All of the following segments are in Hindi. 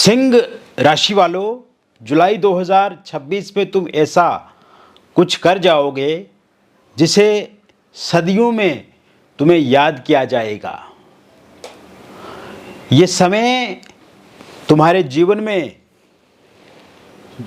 सिंह राशि वालों, जुलाई 2026 में तुम ऐसा कुछ कर जाओगे जिसे सदियों में तुम्हें याद किया जाएगा। ये समय तुम्हारे जीवन में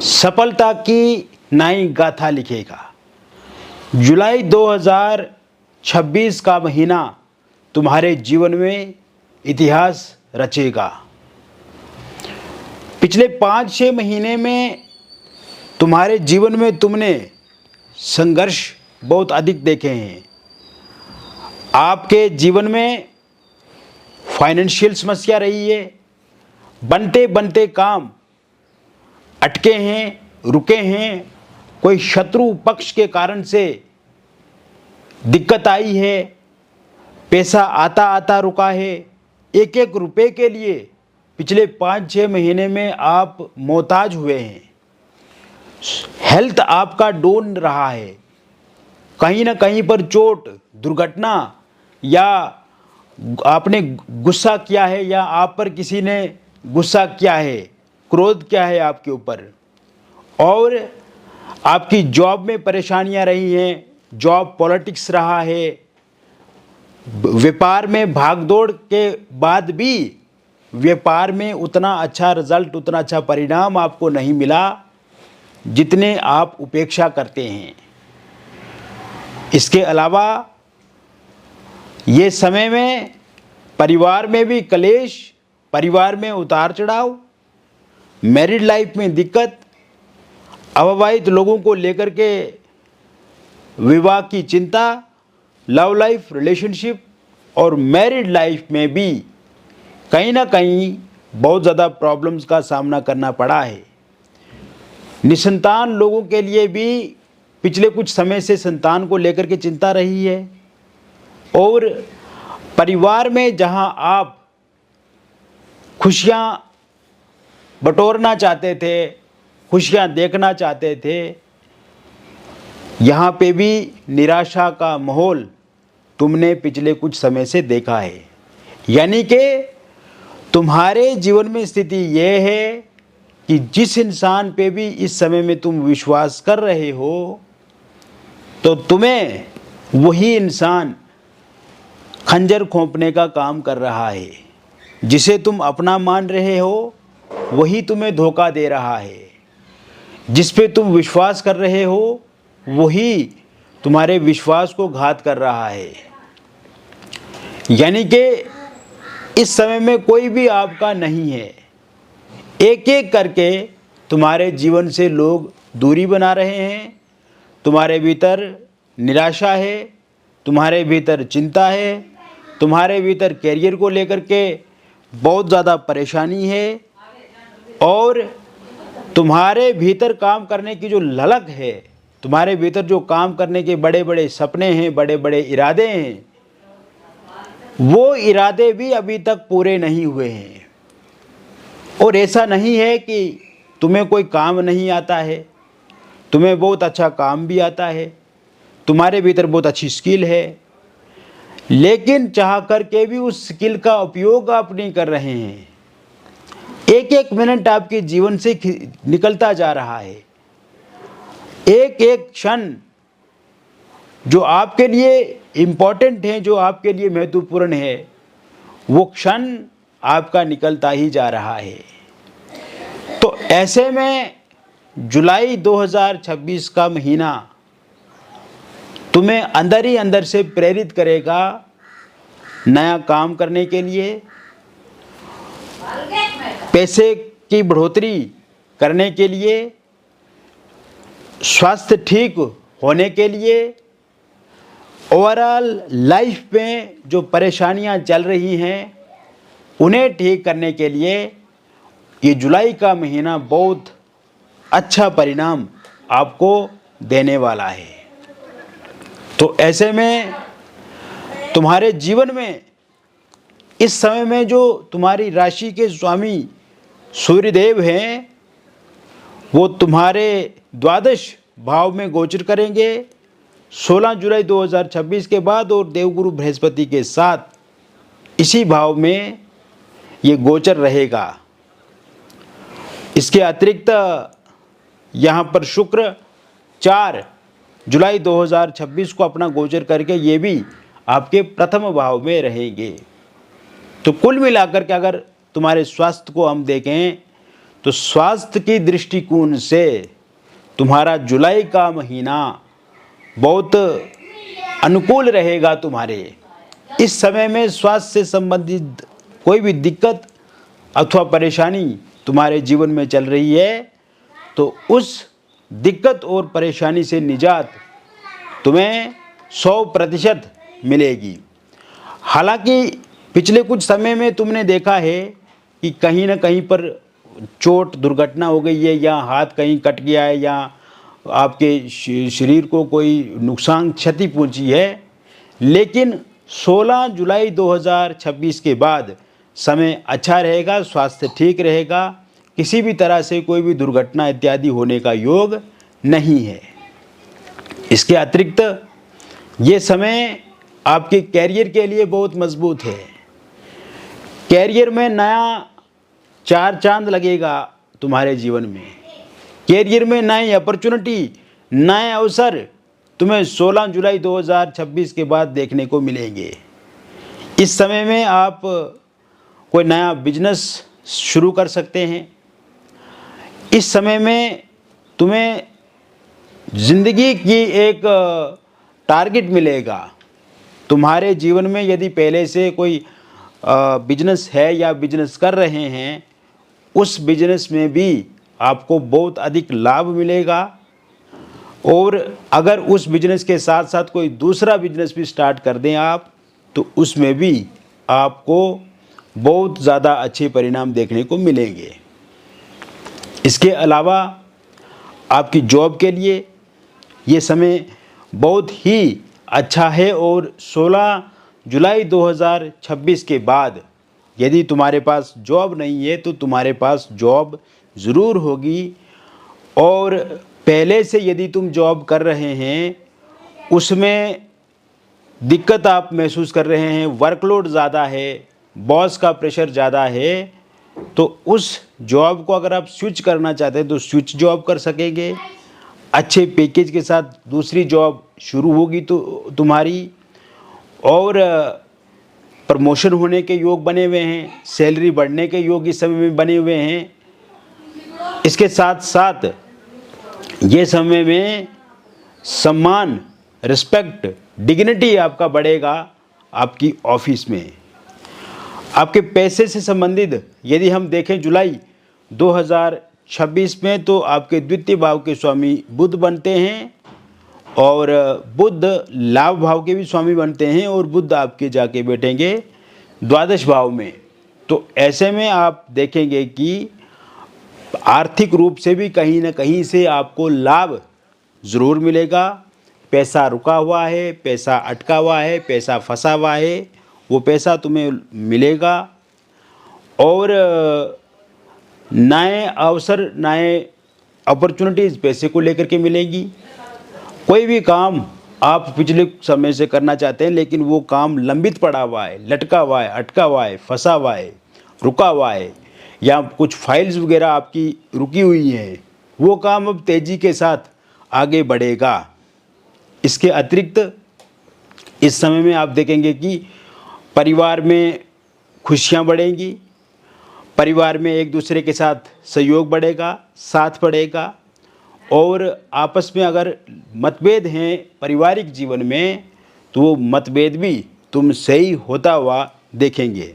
सफलता की नई गाथा लिखेगा। जुलाई 2026 का महीना तुम्हारे जीवन में इतिहास रचेगा। पिछले 5-6 महीने में तुम्हारे जीवन में तुमने संघर्ष बहुत अधिक देखे हैं। आपके जीवन में फाइनेंशियल समस्या रही है, बनते बनते काम अटके हैं, रुके हैं, कोई शत्रु पक्ष के कारण से दिक्कत आई है, पैसा आता आता रुका है। एक एक रुपए के लिए पिछले 5-6 महीने में आप मोहताज हुए हैं। हेल्थ आपका डाउन रहा है, कहीं ना कहीं पर चोट, दुर्घटना, या आपने गुस्सा किया है या आप पर किसी ने गुस्सा किया है, क्रोध किया है आपके ऊपर, और आपकी जॉब में परेशानियां रही हैं, जॉब पॉलिटिक्स रहा है, व्यापार में भागदौड़ के बाद भी व्यापार में उतना अच्छा रिजल्ट, उतना अच्छा परिणाम आपको नहीं मिला जितने आप उपेक्षा करते हैं। इसके अलावा ये समय में परिवार में भी कलेश, परिवार में उतार चढ़ाव, मैरिड लाइफ में दिक्कत, अविवाहित लोगों को लेकर के विवाह की चिंता, लव लाइफ, रिलेशनशिप और मैरिड लाइफ में भी कहीं ना कहीं बहुत ज़्यादा प्रॉब्लम्स का सामना करना पड़ा है। निसंतान लोगों के लिए भी पिछले कुछ समय से संतान को लेकर के चिंता रही है, और परिवार में जहां आप खुशियां बटोरना चाहते थे, खुशियां देखना चाहते थे, यहाँ पे भी निराशा का माहौल तुमने पिछले कुछ समय से देखा है। यानी कि तुम्हारे जीवन में स्थिति यह है कि जिस इंसान पे भी इस समय में तुम विश्वास कर रहे हो, तो तुम्हें वही इंसान खंजर खोंपने का काम कर रहा है। जिसे तुम अपना मान रहे हो वही तुम्हें धोखा दे रहा है। जिस पे तुम विश्वास कर रहे हो वही तुम्हारे विश्वास को घात कर रहा है। यानी कि इस समय में कोई भी आपका नहीं है। एक एक करके तुम्हारे जीवन से लोग दूरी बना रहे हैं। तुम्हारे भीतर निराशा है, तुम्हारे भीतर चिंता है, तुम्हारे भीतर कैरियर को लेकर के बहुत ज़्यादा परेशानी है, और तुम्हारे भीतर काम करने की जो ललक है, तुम्हारे भीतर जो काम करने के बड़े बड़े सपने हैं, बड़े बड़े इरादे हैं, वो इरादे भी अभी तक पूरे नहीं हुए हैं। और ऐसा नहीं है कि तुम्हें कोई काम नहीं आता है, तुम्हें बहुत अच्छा काम भी आता है, तुम्हारे भीतर बहुत अच्छी स्किल है, लेकिन चाह करके भी उस स्किल का उपयोग आप नहीं कर रहे हैं। एक एक मिनट आपके जीवन से निकलता जा रहा है। एक एक क्षण जो आपके लिए इम्पोर्टेंट है, जो आपके लिए महत्वपूर्ण है, वो क्षण आपका निकलता ही जा रहा है। तो ऐसे में जुलाई 2026 का महीना तुम्हें अंदर ही अंदर से प्रेरित करेगा नया काम करने के लिए, पैसे की बढ़ोतरी करने के लिए, स्वास्थ्य ठीक होने के लिए, ओवरऑल लाइफ में जो परेशानियां चल रही हैं उन्हें ठीक करने के लिए ये जुलाई का महीना बहुत अच्छा परिणाम आपको देने वाला है। तो ऐसे में तुम्हारे जीवन में इस समय में जो तुम्हारी राशि के स्वामी सूर्यदेव हैं, वो तुम्हारे द्वादश भाव में गोचर करेंगे 16 जुलाई 2026 के बाद, और देवगुरु बृहस्पति के साथ इसी भाव में ये गोचर रहेगा। इसके अतिरिक्त यहाँ पर शुक्र 4 जुलाई 2026 को अपना गोचर करके ये भी आपके प्रथम भाव में रहेंगे। तो कुल मिलाकर के अगर तुम्हारे स्वास्थ्य को हम देखें तो स्वास्थ्य की दृष्टिकोण से तुम्हारा जुलाई का महीना बहुत अनुकूल रहेगा। तुम्हारे इस समय में स्वास्थ्य से संबंधित कोई भी दिक्कत अथवा परेशानी तुम्हारे जीवन में चल रही है तो उस दिक्कत और परेशानी से निजात तुम्हें 100% मिलेगी। हालांकि पिछले कुछ समय में तुमने देखा है कि कहीं ना कहीं पर चोट दुर्घटना हो गई है, या हाथ कहीं कट गया है, या आपके शरीर को कोई नुकसान क्षति पहुंची है। लेकिन 16 जुलाई 2026 के बाद समय अच्छा रहेगा, स्वास्थ्य ठीक रहेगा, किसी भी तरह से कोई भी दुर्घटना इत्यादि होने का योग नहीं है। इसके अतिरिक्त ये समय आपके कैरियर के लिए बहुत मजबूत है। कैरियर में नया चार चांद लगेगा तुम्हारे जीवन में। कैरियर में नई अपॉर्चुनिटी, नए अवसर तुम्हें 16 जुलाई 2026 के बाद देखने को मिलेंगे। इस समय में आप कोई नया बिजनेस शुरू कर सकते हैं। इस समय में तुम्हें ज़िंदगी की एक टारगेट मिलेगा। तुम्हारे जीवन में यदि पहले से कोई बिजनेस है या बिजनेस कर रहे हैं, उस बिजनेस में भी आपको बहुत अधिक लाभ मिलेगा। और अगर उस बिजनेस के साथ साथ कोई दूसरा बिजनेस भी स्टार्ट कर दें आप, तो उसमें भी आपको बहुत ज़्यादा अच्छे परिणाम देखने को मिलेंगे। इसके अलावा आपकी जॉब के लिए ये समय बहुत ही अच्छा है। और 16 जुलाई 2026 के बाद यदि तुम्हारे पास जॉब नहीं है तो तुम्हारे पास जॉब ज़रूर होगी। और पहले से यदि तुम जॉब कर रहे हैं उसमें दिक्कत आप महसूस कर रहे हैं, वर्कलोड ज़्यादा है, बॉस का प्रेशर ज़्यादा है, तो उस जॉब को अगर आप स्विच करना चाहते हैं तो स्विच जॉब कर सकेंगे। अच्छे पैकेज के साथ दूसरी जॉब शुरू होगी तो तुम्हारी, और प्रमोशन होने के योग बने हुए हैं, सैलरी बढ़ने के योग इस समय में बने हुए हैं। इसके साथ साथ ये समय में सम्मान, रिस्पेक्ट, डिग्निटी आपका बढ़ेगा आपकी ऑफिस में। आपके पैसे से संबंधित यदि हम देखें जुलाई 2026 में, तो आपके द्वितीय भाव के स्वामी बुध बनते हैं, और बुध लाभ भाव के भी स्वामी बनते हैं, और बुध आपके जाके बैठेंगे द्वादश भाव में। तो ऐसे में आप देखेंगे कि आर्थिक रूप से भी कहीं ना कहीं से आपको लाभ ज़रूर मिलेगा। पैसा रुका हुआ है, पैसा अटका हुआ है, पैसा फंसा हुआ है, वो पैसा तुम्हें मिलेगा। और नए अवसर, नए अपॉर्चुनिटीज़ पैसे को लेकर के मिलेंगी। कोई भी काम आप पिछले समय से करना चाहते हैं लेकिन वो काम लंबित पड़ा हुआ है, लटका हुआ है, अटका हुआ है, फंसा हुआ है, रुका हुआ है, या कुछ फाइल्स वगैरह आपकी रुकी हुई हैं, वो काम अब तेज़ी के साथ आगे बढ़ेगा। इसके अतिरिक्त इस समय में आप देखेंगे कि परिवार में खुशियाँ बढ़ेंगी, परिवार में एक दूसरे के साथ सहयोग बढ़ेगा, साथ बढ़ेगा। और आपस में अगर मतभेद हैं पारिवारिक जीवन में तो वो मतभेद भी तुम सही होता हुआ देखेंगे।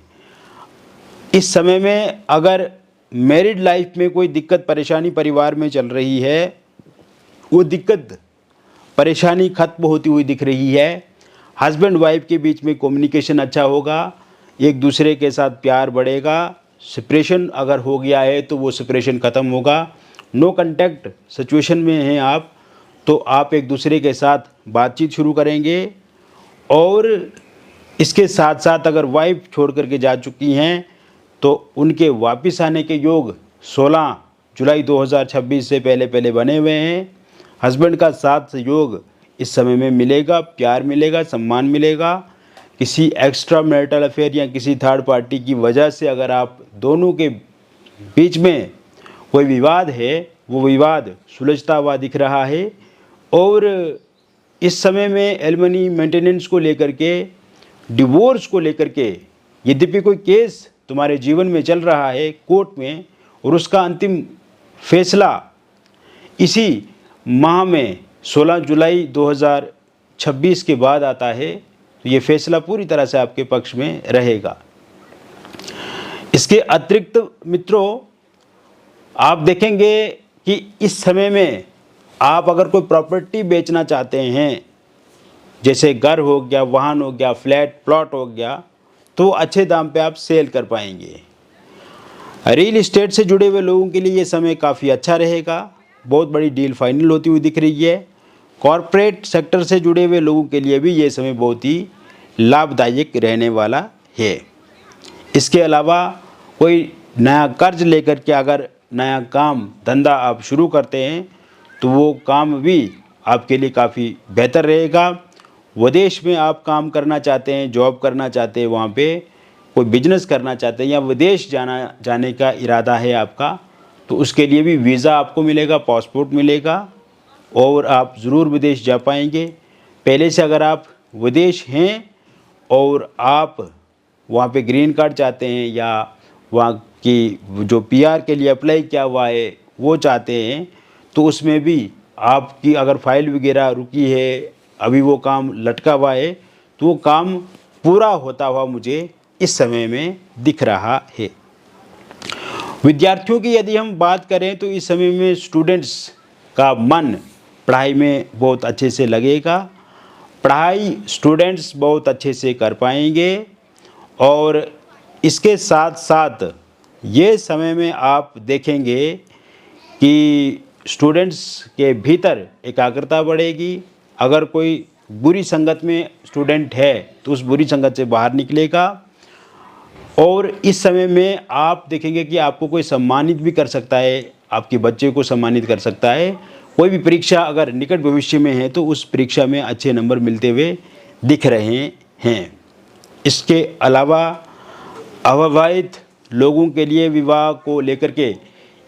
इस समय में अगर मैरिड लाइफ में कोई दिक्कत परेशानी परिवार में चल रही है, वो दिक्कत परेशानी खत्म होती हुई दिख रही है। हस्बैंड वाइफ के बीच में कम्युनिकेशन अच्छा होगा, एक दूसरे के साथ प्यार बढ़ेगा। सेपरेशन अगर हो गया है तो वो सेपरेशन ख़त्म होगा। नो कांटेक्ट सिचुएशन में हैं आप, तो आप एक दूसरे के साथ बातचीत शुरू करेंगे। और इसके साथ साथ अगर वाइफ छोड़ करके जा चुकी हैं तो उनके वापस आने के योग 16 जुलाई 2026 से पहले पहले बने हुए हैं। हस्बैंड का साथ सहयोग इस समय में मिलेगा, प्यार मिलेगा, सम्मान मिलेगा। किसी एक्स्ट्रा मैरिटल अफेयर या किसी थर्ड पार्टी की वजह से अगर आप दोनों के बीच में कोई विवाद है वो विवाद सुलझता हुआ दिख रहा है। और इस समय में एलिमनी मेंटेनेंस को लेकर के, डिवोर्स को लेकर के यद्यपि कोई केस तुम्हारे जीवन में चल रहा है कोर्ट में और उसका अंतिम फैसला इसी माह में 16 जुलाई 2026 के बाद आता है, तो ये फैसला पूरी तरह से आपके पक्ष में रहेगा। इसके अतिरिक्त मित्रों, आप देखेंगे कि इस समय में आप अगर कोई प्रॉपर्टी बेचना चाहते हैं, जैसे घर हो गया, वाहन हो गया, फ्लैट प्लॉट हो गया, तो अच्छे दाम पे आप सेल कर पाएंगे। रियल एस्टेट से जुड़े हुए लोगों के लिए ये समय काफ़ी अच्छा रहेगा। बहुत बड़ी डील फाइनल होती हुई दिख रही है। कॉरपोरेट सेक्टर से जुड़े हुए लोगों के लिए भी ये समय बहुत ही लाभदायक रहने वाला है। इसके अलावा कोई नया कर्ज लेकर के अगर नया काम धंधा आप शुरू करते हैं तो वो काम भी आपके लिए काफ़ी बेहतर रहेगा। विदेश में आप काम करना चाहते हैं, जॉब करना चाहते हैं, वहाँ पे कोई बिजनेस करना चाहते हैं या विदेश जाने का इरादा है आपका, तो उसके लिए भी वीज़ा आपको मिलेगा, पासपोर्ट मिलेगा और आप ज़रूर विदेश जा पाएंगे। पहले से अगर आप विदेश हैं और आप वहाँ पे ग्रीन कार्ड चाहते हैं या वहाँ की जो पीआर के लिए अप्लाई किया हुआ है वो चाहते हैं, तो उसमें भी आपकी अगर फाइल वगैरह रुकी है, अभी वो काम लटका हुआ है, तो वो काम पूरा होता हुआ मुझे इस समय में दिख रहा है। विद्यार्थियों की यदि हम बात करें तो इस समय में स्टूडेंट्स का मन पढ़ाई में बहुत अच्छे से लगेगा। पढ़ाई स्टूडेंट्स बहुत अच्छे से कर पाएंगे और इसके साथ साथ ये समय में आप देखेंगे कि स्टूडेंट्स के भीतर एकाग्रता बढ़ेगी। अगर कोई बुरी संगत में स्टूडेंट है तो उस बुरी संगत से बाहर निकलेगा। और इस समय में आप देखेंगे कि आपको कोई सम्मानित भी कर सकता है, आपके बच्चे को सम्मानित कर सकता है। कोई भी परीक्षा अगर निकट भविष्य में है तो उस परीक्षा में अच्छे नंबर मिलते हुए दिख रहे हैं। इसके अलावा अविवाहित लोगों के लिए विवाह को लेकर के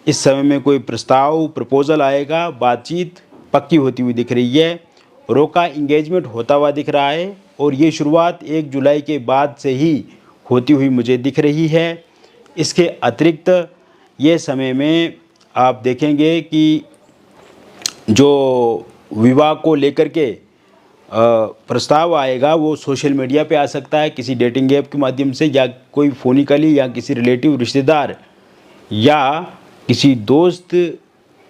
इस समय में कोई प्रपोजल आएगा, बातचीत पक्की होती हुई दिख रही है। रोका इंगेजमेंट होता हुआ दिख रहा है और ये शुरुआत 1 जुलाई के बाद से ही होती हुई मुझे दिख रही है। इसके अतिरिक्त ये समय में आप देखेंगे कि जो विवाह को लेकर के प्रस्ताव आएगा वो सोशल मीडिया पे आ सकता है, किसी डेटिंग ऐप के माध्यम से या कोई फ़ोनिकली या किसी रिलेटिव रिश्तेदार या किसी दोस्त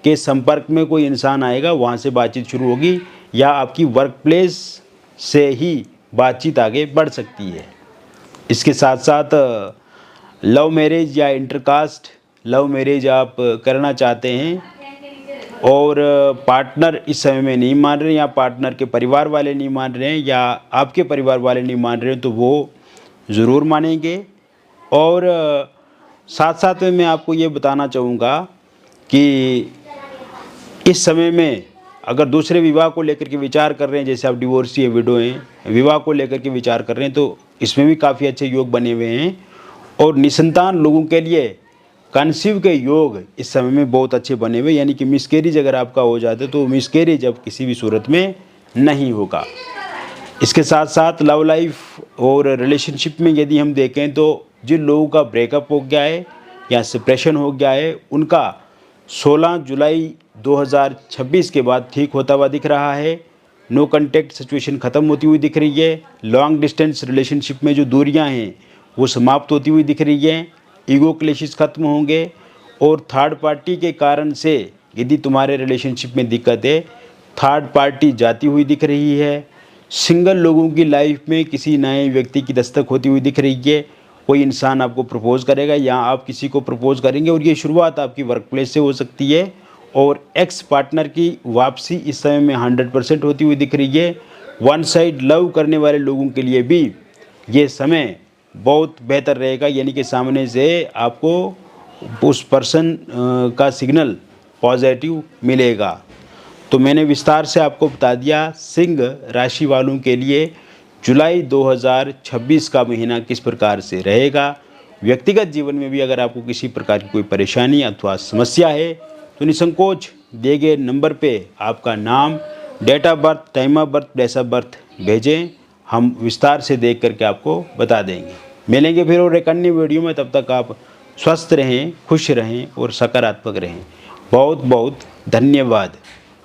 के संपर्क में कोई इंसान आएगा, वहाँ से बातचीत शुरू होगी या आपकी वर्क प्लेस से ही बातचीत आगे बढ़ सकती है। इसके साथ साथ लव मैरिज या इंटरकास्ट लव मैरिज आप करना चाहते हैं और पार्टनर इस समय में नहीं मान रहे या पार्टनर के परिवार वाले नहीं मान रहे हैं या आपके परिवार वाले नहीं मान रहे हैं, तो वो ज़रूर मानेंगे। और साथ साथ में मैं आपको ये बताना चाहूँगा कि इस समय में अगर दूसरे विवाह को लेकर के विचार कर रहे हैं, जैसे आप डिवोर्सी है, विडो हैं, विवाह को लेकर के विचार कर रहे हैं, तो इसमें भी काफ़ी अच्छे योग बने हुए हैं। और निसंतान लोगों के लिए कंसीव के योग इस समय में बहुत अच्छे बने हुए, यानी कि मिसकैरेज अगर आपका हो जाता है तो मिसकैरेज अब किसी भी सूरत में नहीं होगा। इसके साथ साथ लव लाइफ और रिलेशनशिप में यदि हम देखें तो जिन लोगों का ब्रेकअप हो गया है या सेपरेशन हो गया है, उनका 16 जुलाई 2026 के बाद ठीक होता हुआ दिख रहा है। नो कॉन्टैक्ट सिचुएशन ख़त्म होती हुई दिख रही है। लॉन्ग डिस्टेंस रिलेशनशिप में जो दूरियां हैं वो समाप्त होती हुई दिख रही हैं। ईगो क्लेशेस खत्म होंगे और थर्ड पार्टी के कारण से यदि तुम्हारे रिलेशनशिप में दिक्कत है, थर्ड पार्टी जाती हुई दिख रही है। सिंगल लोगों की लाइफ में किसी नए व्यक्ति की दस्तक होती हुई दिख रही है। कोई इंसान आपको प्रपोज़ करेगा या आप किसी को प्रपोज़ करेंगे और ये शुरुआत आपकी वर्क प्लेस से हो सकती है। और एक्स पार्टनर की वापसी इस समय में 100% होती हुई दिख रही है। वन साइड लव करने वाले लोगों के लिए भी ये समय बहुत बेहतर रहेगा, यानी कि सामने से आपको उस पर्सन का सिग्नल पॉजिटिव मिलेगा। तो मैंने विस्तार से आपको बता दिया सिंह राशि वालों के लिए जुलाई 2026 का महीना किस प्रकार से रहेगा व्यक्तिगत जीवन में भी अगर आपको किसी प्रकार की कोई परेशानी अथवा समस्या है तो निसंकोच दिए गए नंबर पे आपका नाम, date of birth, time of birth, place of birth भेजें। हम विस्तार से देख करके आपको बता देंगे। मिलेंगे फिर और एक अन्य वीडियो में। तब तक आप स्वस्थ रहें, खुश रहें और सकारात्मक रहें। बहुत बहुत धन्यवाद।